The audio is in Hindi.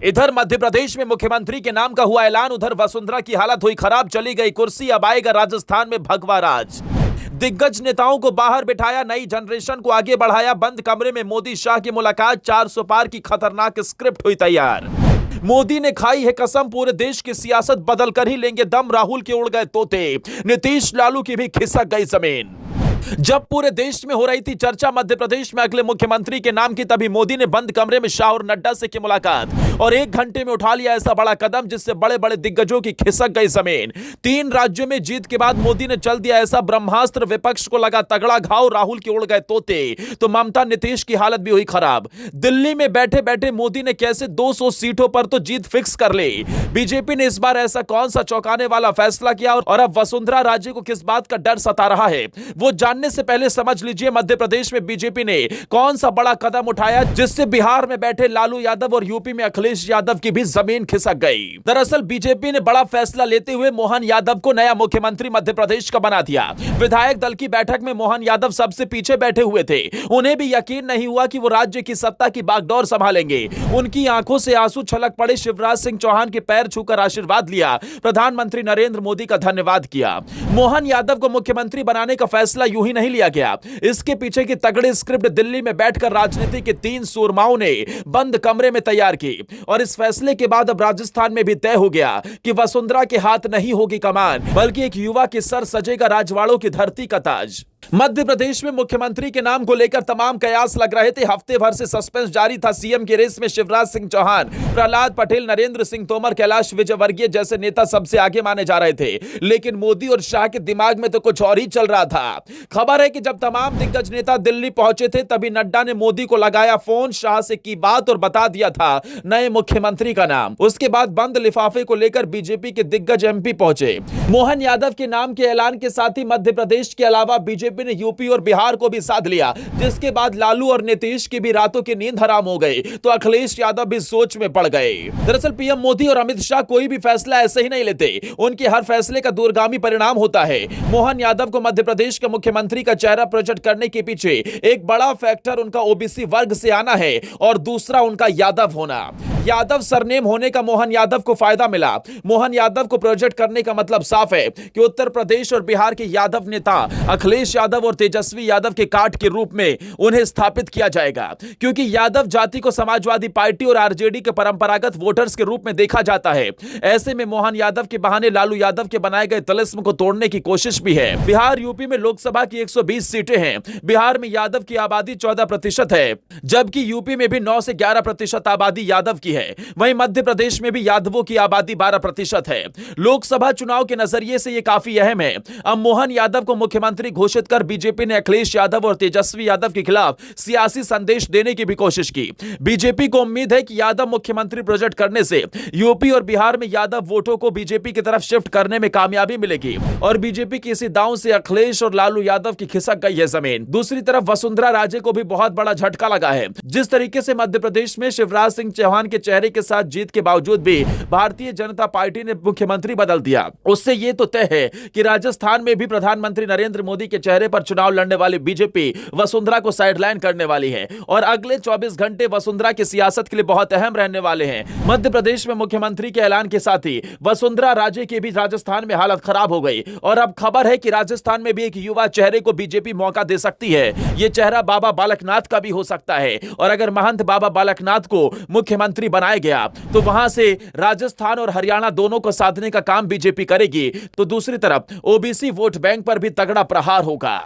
इधर मध्य प्रदेश में मुख्यमंत्री के नाम का हुआ ऐलान, उधर वसुंधरा की हालत हुई खराब, चली गई कुर्सी, अब आएगा राजस्थान में भगवा राज। दिग्गज नेताओं को बाहर बिठाया, नई जनरेशन को आगे बढ़ाया, बंद कमरे में मोदी शाह की मुलाकात, 400 पार की खतरनाक स्क्रिप्ट हुई तैयार। मोदी ने खाई है कसम, पूरे देश की सियासत बदल कर ही लेंगे दम, राहुल के उड़ गए तोते, नीतीश लालू की भी खिसक गई जमीन। जब पूरे देश में हो रही थी चर्चा मध्य प्रदेश में अगले मुख्यमंत्री के नाम की, तभी मोदी ने बंद कमरे में शाह और नड्डा से की मुलाकात और 1 घंटे में उठा लिया ऐसा बड़ा कदम जिससे बड़े बड़े दिग्गजों की खिसक गई जमीन। 3 राज्यों में जीत के बाद मोदी ने चल दिया ऐसा ब्रह्मास्त्र, विपक्ष को लगा तगड़ा घाव, राहुल के उड़ गए तोते, तो ममता नीतीश की हालत भी हुई खराब। दिल्ली में बैठे बैठे मोदी ने कैसे 200 सीटों पर तो जीत फिक्स कर ली। बीजेपी ने इस बार ऐसा कौन सा चौंकाने वाला फैसला किया और अब वसुंधरा राजे को किस बात का डर सता रहा है, वो जानने से पहले समझ लीजिए मध्य प्रदेश में बीजेपी ने कौन सा बड़ा कदम उठाया जिससे बिहार में बैठे लालू यादव और यूपी में अखिलेश यादव की भी जमीन खिसक गई। दरअसल बीजेपी ने बड़ा फैसला लेते हुए मोहन यादव को नया मुख्यमंत्री मध्य प्रदेश का बना दिया। विधायक दल की बैठक में मोहन यादव सबसे पीछे बैठे हुए थे, उन्हें भी यकीन नहीं हुआ कि वो राज्य की सत्ता की बागडोर संभालेंगे। उनकी आंखों से आंसू छलक पड़े, शिवराज सिंह चौहान के पैर छूकर आशीर्वाद लिया, प्रधानमंत्री नरेंद्र मोदी का धन्यवाद किया। मोहन यादव को मुख्यमंत्री बनाने का फैसला यूं ही नहीं लिया गया, इसके पीछे की तगड़ी स्क्रिप्ट दिल्ली में बैठकर राजनीति के 3 सूरमाओं ने बंद कमरे में तैयार की और इस फैसले के बाद अब राजस्थान में भी तय हो गया कि वसुंधरा के हाथ नहीं होगी कमान, बल्कि एक युवा के सर सजेगा राजवाड़ों की धरती का ताज। मध्य प्रदेश में मुख्यमंत्री के नाम को लेकर तमाम कयास लग रहे थे, हफ्ते भर से सस्पेंस जारी था। सीएम की रेस में शिवराज सिंह चौहान, प्रहलाद पटेल, नरेंद्र सिंह तोमर, कैलाश विजयवर्गीय जैसे नेता सबसे आगे माने जा रहे थे, लेकिन मोदी और शाह के दिमाग में तो कुछ और ही चल रहा था। खबर है कि जब तमाम दिग्गज नेता दिल्ली पहुंचे थे तभी नड्डा ने मोदी को लगाया फोन, शाह से की बात और बता दिया था नए मुख्यमंत्री का नाम। उसके बाद बंद लिफाफे को लेकर बीजेपी के दिग्गज एमपी पहुंचे। मोहन यादव के नाम के ऐलान के साथ ही मध्य प्रदेश के अलावा बीजेपी ने यूपी और बिहार को भी साध लिया, जिसके बाद लालू और नीतीश की भी रातों की नींद हराम हो गई, तो अखिलेश यादव भी सोच में पड़ गए। दरअसल पीएम मोदी और अमित शाह कोई भी फैसला ऐसे ही नहीं लेते, उनके हर फैसले का दूरगामी परिणाम होता है। मोहन यादव को मध्य प्रदेश के मुख्यमंत्री का चेहरा प्रोजेक्ट करने के पीछे एक बड़ा फैक्टर उनका ओबीसी वर्ग से आना है और दूसरा उनका यादव होना। यादव सरनेम होने का मोहन यादव को फायदा मिला। मोहन यादव को प्रोजेक्ट करने का मतलब साफ है कि उत्तर प्रदेश और बिहार के यादव नेता अखिलेश यादव और तेजस्वी यादव के काट के रूप में उन्हें स्थापित किया जाएगा, क्योंकि यादव जाति को समाजवादी पार्टी और आरजेडी के परंपरागत वोटर्स के रूप में देखा जाता है। ऐसे में मोहन यादव के बहाने लालू यादव के बनाए गए तिलिस्म को तोड़ने की कोशिश भी है। बिहार यूपी में लोकसभा की 120 सीटें हैं। बिहार में यादव की आबादी 14% है, जबकि यूपी में भी 9 से 11% आबादी यादव की है। वहीं मध्य प्रदेश में भी यादवों की आबादी 12% है। लोकसभा चुनाव के नजरिए से यह काफी अहम है। अब मोहन यादव को मुख्यमंत्री घोषित कर बीजेपी ने अखिलेश यादव और तेजस्वी यादव के खिलाफ सियासी संदेश देने की भी कोशिश की। बीजेपी को उम्मीद है कि यादव मुख्यमंत्री प्रोजेक्ट करने से यूपी और बिहार में यादव वोटों को बीजेपी की तरफ शिफ्ट करने में कामयाबी मिलेगी और बीजेपी की इसी दांव से अखिलेश और लालू यादव की खिसक गई है जमीन। दूसरी तरफ वसुंधरा राजे को भी बहुत बड़ा झटका लगा है। जिस तरीके से मध्य प्रदेश में शिवराज सिंह चौहान के चेहरे के साथ जीत के बावजूद भी भारतीय जनता पार्टी ने मुख्यमंत्री बदल दिया, उससे यह तो तय है कि राजस्थान में भी प्रधानमंत्री नरेंद्र मोदी के चेहरे पर चुनाव लड़ने वाली बीजेपी वसुंधरा को साइडलाइन करने वाली है और अगले 24 घंटे वसुंधरा की सियासत के लिए बहुत अहम रहने वाले हैं। मध्य प्रदेश में मुख्यमंत्री के ऐलान के साथ ही वसुंधरा राजे की भी राजस्थान में हालत खराब हो गई और अब खबर है कि राजस्थान में भी एक युवा चेहरे को बीजेपी मौका दे सकती है। यह चेहरा बाबा बालकनाथ का भी हो सकता है और अगर महंत बाबा बालकनाथ को मुख्यमंत्री बनाया गया तो वहां से राजस्थान और हरियाणा दोनों को साधने का काम बीजेपी करेगी, तो दूसरी तरफ ओबीसी वोट बैंक पर भी तगड़ा प्रहार होगा।